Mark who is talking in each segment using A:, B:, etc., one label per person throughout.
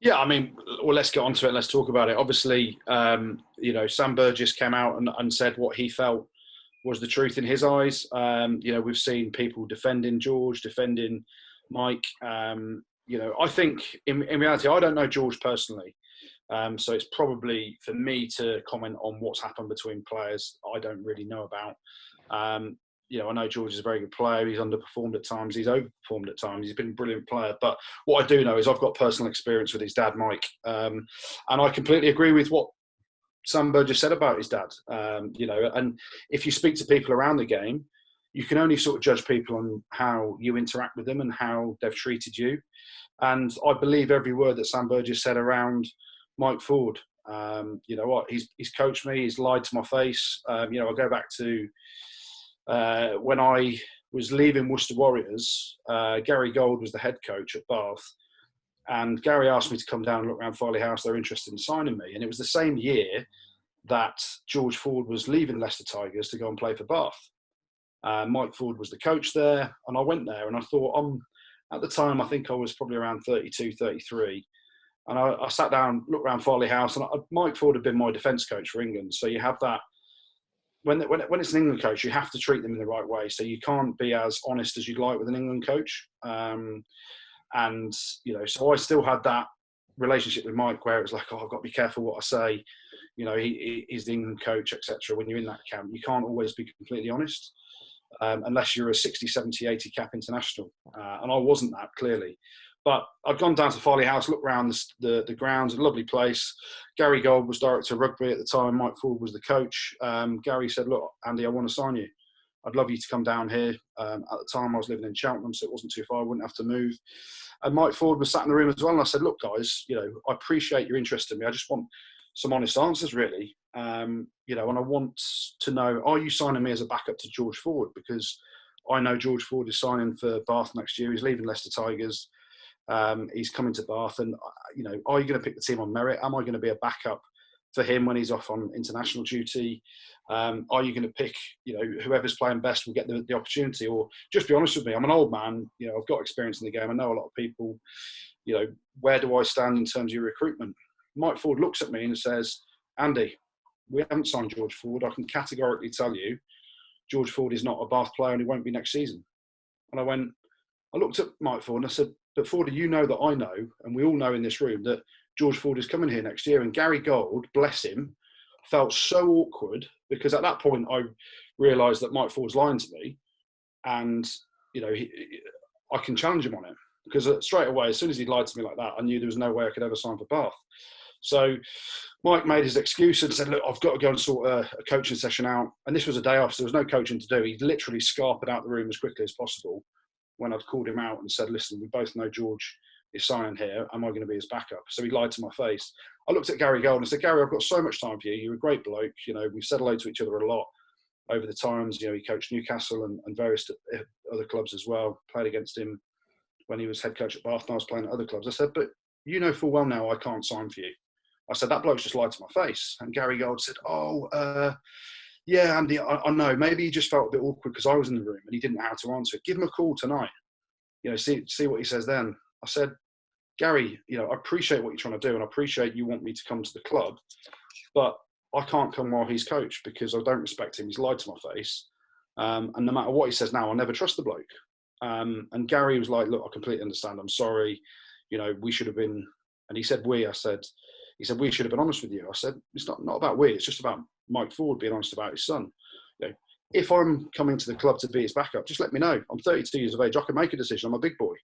A: Yeah, I mean, well, let's get on to it. Let's talk about it. Obviously, Sam Burgess came out and said what he felt was the truth in his eyes. We've seen people defending George, defending Mike. I think in reality, I don't know George personally. So it's probably for me to comment on what's happened between players I don't really know about. I know George is a very good player. He's underperformed at times. He's overperformed at times. He's been a brilliant player. But what I do know is I've got personal experience with his dad, Mike. And I completely agree with what Sam Burgess said about his dad. And if you speak to people around the game, you can only sort of judge people on how you interact with them and how they've treated you. And I believe every word that Sam Burgess said around Mike Ford. You know what? He's coached me. He's lied to my face. I go back to when I was leaving Worcester Warriors. Gary Gould was the head coach at Bath, and Gary asked me to come down and look around Farley House. They're interested in signing me, and it was the same year that George Ford was leaving Leicester Tigers to go and play for Bath. Mike Ford was the coach there, and I went there, and I thought, at the time, I think I was probably around 32, 33. And I sat down, looked around Farley House, and Mike Ford had been my defence coach for England. So you have that. When it's an England coach, you have to treat them in the right way. So you can't be as honest as you'd like with an England coach. So I still had that relationship with Mike where it was like, oh, I've got to be careful what I say. He's the England coach, etc. When you're in that camp, you can't always be completely honest. Unless you're a 60, 70, 80 cap international. And I wasn't that, clearly. But I'd gone down to Farley House, looked around the grounds, a lovely place. Gary Gould was director of rugby at the time. Mike Ford was the coach. Gary said, look, Andy, I want to sign you. I'd love you to come down here. At the time, I was living in Cheltenham, so it wasn't too far. I wouldn't have to move. And Mike Ford was sat in the room as well. And I said, look, guys, I appreciate your interest in me. I just want some honest answers, really. And I want to know, are you signing me as a backup to George Ford? Because I know George Ford is signing for Bath next year. He's leaving Leicester Tigers. He's coming to Bath. And, are you going to pick the team on merit? Am I going to be a backup for him when he's off on international duty? Are you going to pick, whoever's playing best will get the opportunity? Or just be honest with me, I'm an old man. I've got experience in the game. I know a lot of people. Where do I stand in terms of your recruitment? Mike Ford looks at me and says, Andy, we haven't signed George Ford. I can categorically tell you George Ford is not a Bath player and he won't be next season. And I looked at Mike Ford and I said, but Ford, you know that I know, and we all know in this room, that George Ford is coming here next year. And Gary Gould, bless him, felt so awkward because at that point I realised that Mike Ford's lying to me and, I can challenge him on it. Because straight away, as soon as he lied to me like that, I knew there was no way I could ever sign for Bath. So Mike made his excuse and said, look, I've got to go and sort a coaching session out. And this was a day off, so there was no coaching to do. He literally scarpered out the room as quickly as possible when I'd called him out and said, listen, we both know George is signing here. Am I going to be his backup? So he lied to my face. I looked at Gary Gould and I said, Gary, I've got so much time for you. You're a great bloke. We've said hello to each other a lot over the times. He coached Newcastle and various other clubs as well. Played against him when he was head coach at Bath and I was playing at other clubs. I said, but you know full well now I can't sign for you. I said, that bloke's just lied to my face. And Gary Gould said, yeah, Andy, I know. Maybe he just felt a bit awkward because I was in the room and he didn't know how to answer. Give him a call tonight. See what he says then. I said, Gary, I appreciate what you're trying to do and I appreciate you want me to come to the club, but I can't come while he's coach because I don't respect him. He's lied to my face. And no matter what he says now, I'll never trust the bloke. And Gary was like, look, I completely understand. I'm sorry. We should have been, and he said, he said, we should have been honest with you. I said, it's not about we, it's just about Mike Ford being honest about his son. If I'm coming to the club to be his backup, just let me know. I'm 32 years of age. I can make a decision. I'm a big boy.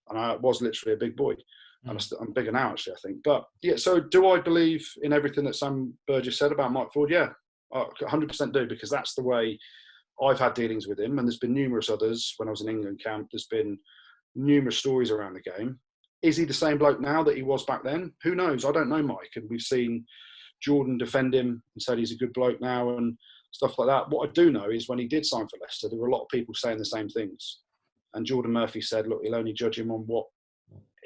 A: And I was literally a big boy. And I'm bigger now, actually, I think. But, yeah, so do I believe in everything that Sam Burgess said about Mike Ford? Yeah, I 100% do, because that's the way I've had dealings with him. And there's been numerous others when I was in England camp. There's been numerous stories around the game. Is he the same bloke now that he was back then? Who knows? I don't know, Mike. And we've seen Jordan defend him and said he's a good bloke now and stuff like that. What I do know is when he did sign for Leicester, there were a lot of people saying the same things. And Jordan Murphy said, look, he'll only judge him on what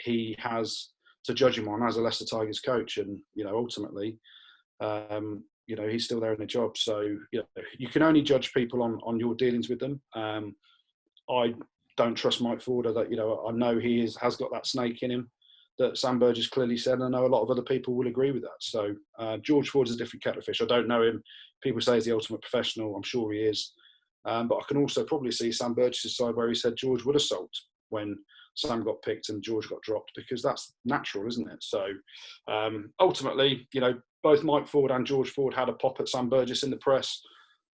A: he has to judge him on as a Leicester Tigers coach. And, ultimately, he's still there in the job. So, you can only judge people on your dealings with them. I don't trust Mike Ford. I know he has got that snake in him. that Sam Burgess clearly said, and I know a lot of other people will agree with that. So George Ford's a different kettle of fish. I don't know him. People say he's the ultimate professional. I'm sure he is. But I can also probably see Sam Burgess's side where he said George would have sulked when Sam got picked and George got dropped, because that's natural, isn't it? So ultimately, you know, both Mike Ford and George Ford had a pop at Sam Burgess in the press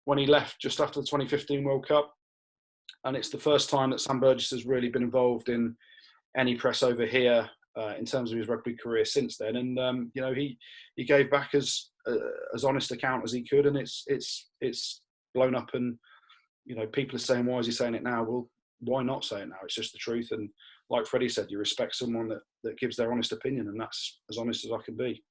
A: when he left just after the 2015 World Cup. And it's the first time that Sam Burgess has really been involved in any press over here in terms of his rugby career since then. And you know, he gave back as honest account as he could, and it's blown up. And you know, people are saying, why is he saying it now? Well, why not say it now? It's just the truth. And like Freddie said, you respect someone that gives their honest opinion, and that's as honest as I can be.